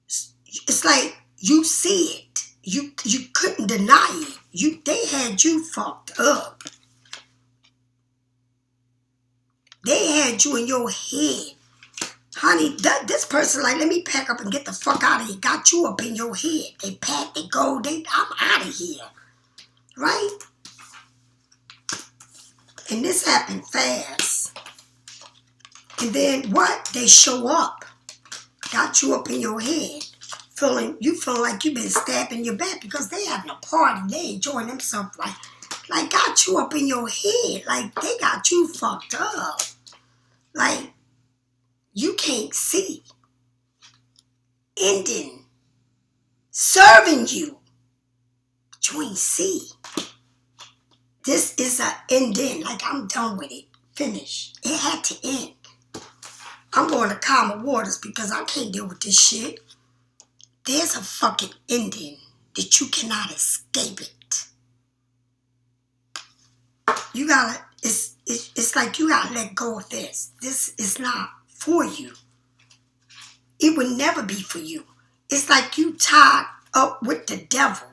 it's like, you see it. You couldn't deny it. They had you fucked up. They had you in your head. Honey, this person like, let me pack up and get the fuck out of here. Got you up in your head. They pack, they go, I'm out of here. Right? And this happened fast. And then what? They show up. Got you up in your head. You feel like you've been stabbed in your back because they having a party. They enjoying themselves like got you up in your head. Like they got you fucked up. Like you can't see. Ending. Serving you. But you ain't see. This is an ending. Like I'm done with it. Finish. It had to end. I'm going to calmer waters because I can't deal with this shit. There's a fucking ending that you cannot escape it. You gotta, it's like you gotta let go of this. This is not for you. It would never be for you. It's like you tied up with the devil.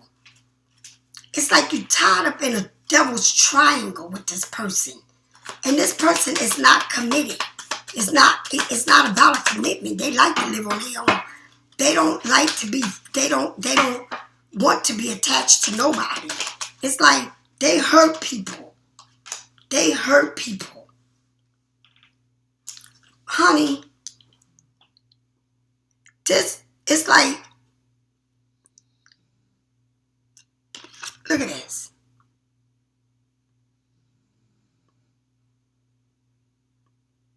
It's like you tied up in a devil's triangle with this person. And this person is not committed. It's not about a commitment. They like to live on their own. They don't like to be, they don't want to be attached to nobody. It's like they hurt people. They hurt people. Honey, it's like, look at this.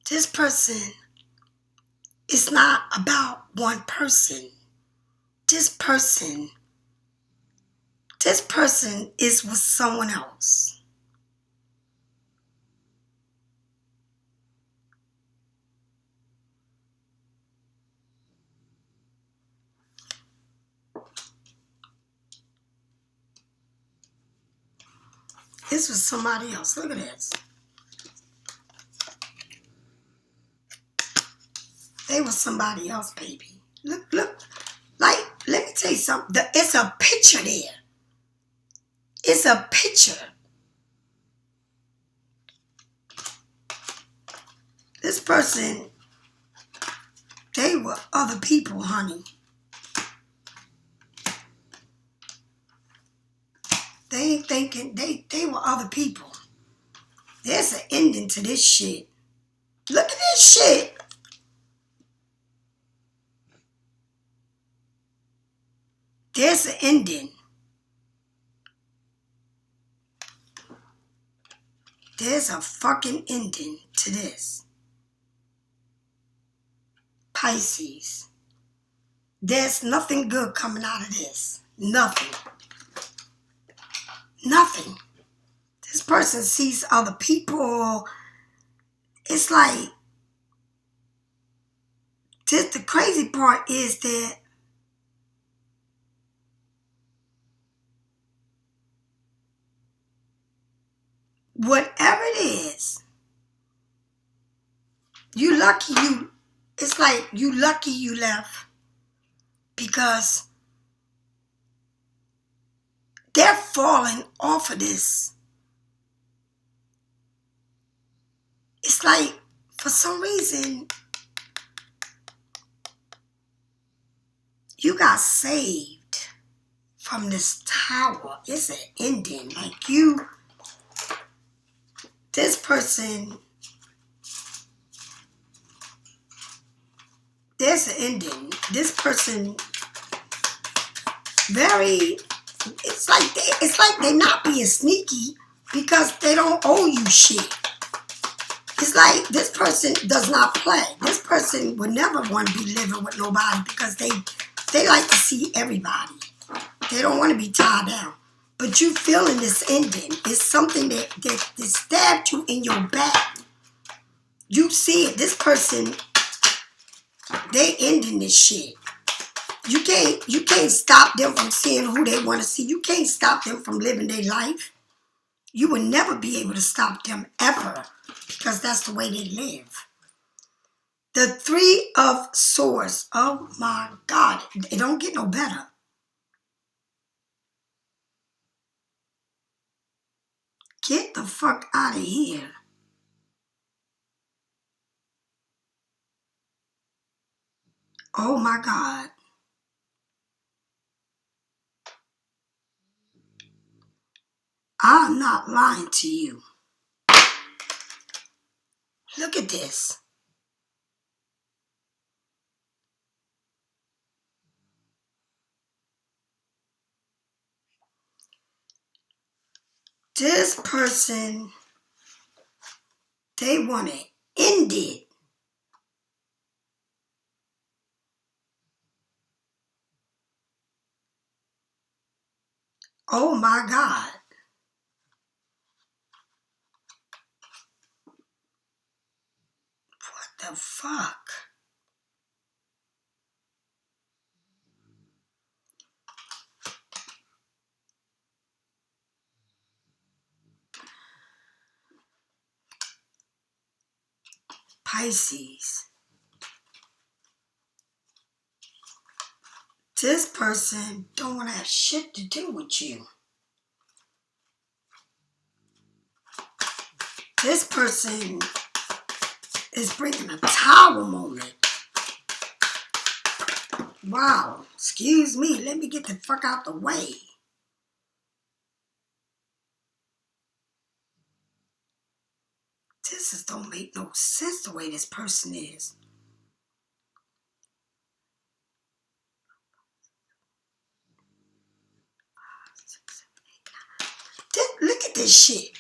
This person is not about one person. This person is with someone else. This was somebody else. Look at this. They were somebody else, baby. Look. Like, let me tell you something. It's a picture there. It's a picture. This person, they were other people, honey. They ain't thinking, they were other people. There's an ending to this shit. Look at this shit. There's an ending. There's a fucking ending to this. Pisces. There's nothing good coming out of this. Nothing. Nothing. This person sees other people. It's like, the crazy part is that whatever it is, it's like you lucky you left, because they're falling off of this. It's like, for some reason, you got saved from this tower. It's an ending. Like this person, there's an ending. This person, it's like they're not being sneaky because they don't owe you shit. It's like this person does not play. This person would never want to be living with nobody because they like to see everybody. They don't want to be tied down. But you feeling this ending. It's something that stabbed you in your back. You see it. This person, they ending this shit. You can't stop them from seeing who they want to see. You can't stop them from living their life. You will never be able to stop them ever, because that's the way they live. The Three of Swords. Oh my God. It don't get no better. Get the fuck out of here. Oh my God. I'm not lying to you. Look at this. This person, they want to end it. Oh my God. What the fuck? Pisces. This person don't want to have shit to do with you. This person is bringing a tower moment. Wow. Excuse me. Let me get the fuck out the way. This just don't make no sense the way this person is. Look at this shit.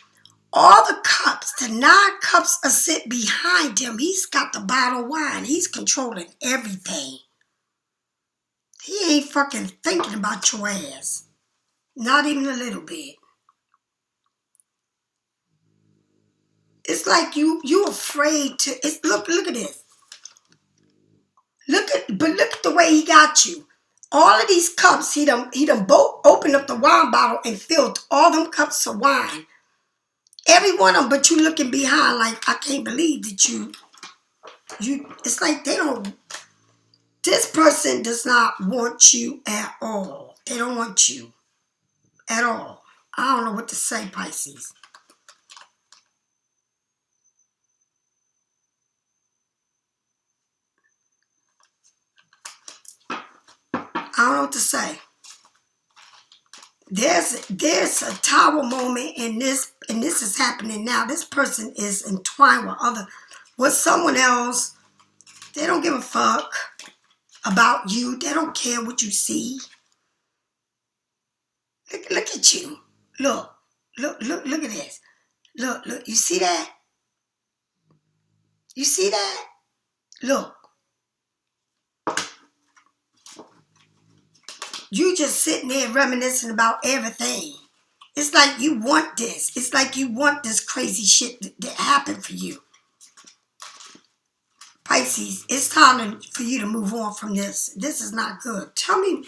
All the cups, the 9 cups are sit behind him. He's got the bottle of wine. He's controlling everything. He ain't fucking thinking about your ass. Not even a little bit. It's like you afraid to. Look at this. Look at the way he got you. All of these cups, he done both opened up the wine bottle and filled all them cups of wine. Every one of them, but you looking behind like, I can't believe that you, it's like they don't, this person does not want you at all. They don't want you at all. I don't know what to say, Pisces. I don't know what to say. There's a tower moment and this is happening now. This person is entwined with someone else. They don't give a fuck about you. They don't care what you see. Look at you. Look at this. Look, you see that? You see that? Look. You just sitting there reminiscing about everything. It's like you want this. It's like you want this crazy shit to happen for you. Pisces, it's time for you to move on from this. This is not good. Tell me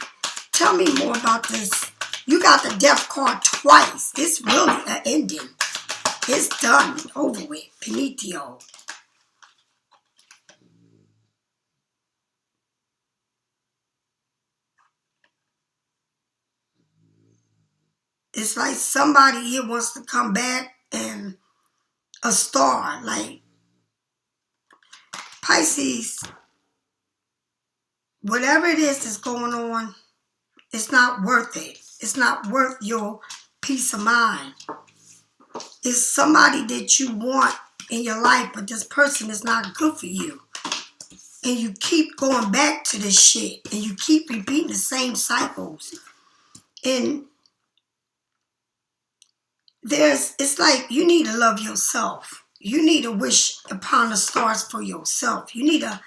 more about this. You got the death card twice. It's really an ending. It's done. Over with. Finito. It's like somebody here wants to come back and a star. Like, Pisces, whatever it is that's going on, it's not worth it. It's not worth your peace of mind. It's somebody that you want in your life, but this person is not good for you. And you keep going back to this shit. And you keep repeating the same cycles. And it's like you need to love yourself. You need to wish upon the stars for yourself. You need to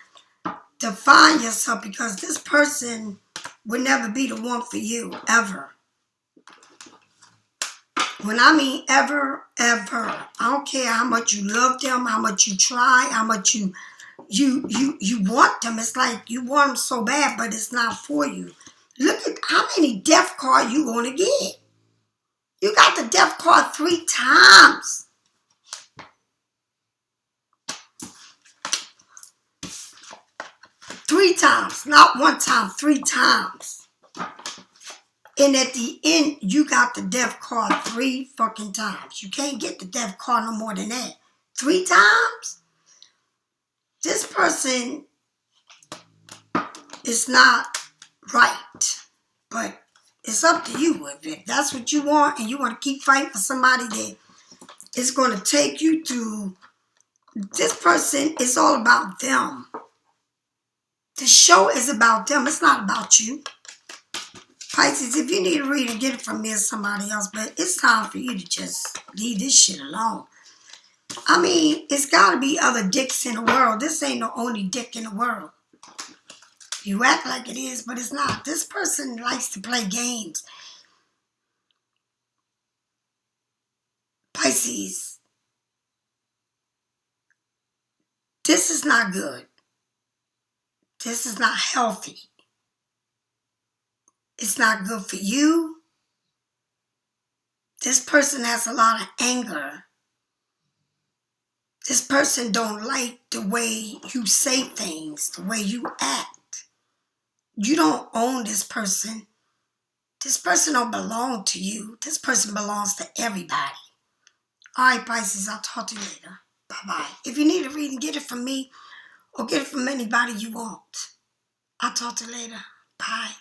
define yourself because this person would never be the one for you, ever. When I mean ever, ever. I don't care how much you love them, how much you try, how much you want them. It's like you want them so bad, but it's not for you. Look at how many death cards you going to get. You got the death card 3 times. Three times. Not 1 time, 3 times. And at the end, you got the death card 3 fucking times. You can't get the death card no more than that. 3 times? This person is not right. But it's up to you. If that's what you want and you want to keep fighting for somebody that is going to take you to, this person is all about them. The show is about them. It's not about you. Pisces, if you need a reading, get it from me or somebody else. But it's time for you to just leave this shit alone. I mean, it's got to be other dicks in the world. This ain't the only dick in the world. You act like it is, but it's not. This person likes to play games. Pisces, this is not good. This is not healthy. It's not good for you. This person has a lot of anger. This person don't like the way you say things, the way you act. You don't own this person. This person don't belong to you. This person belongs to everybody. All right, Pisces, I'll talk to you later. Bye-bye. If you need a reading, get it from me or get it from anybody you want. I'll talk to you later. Bye.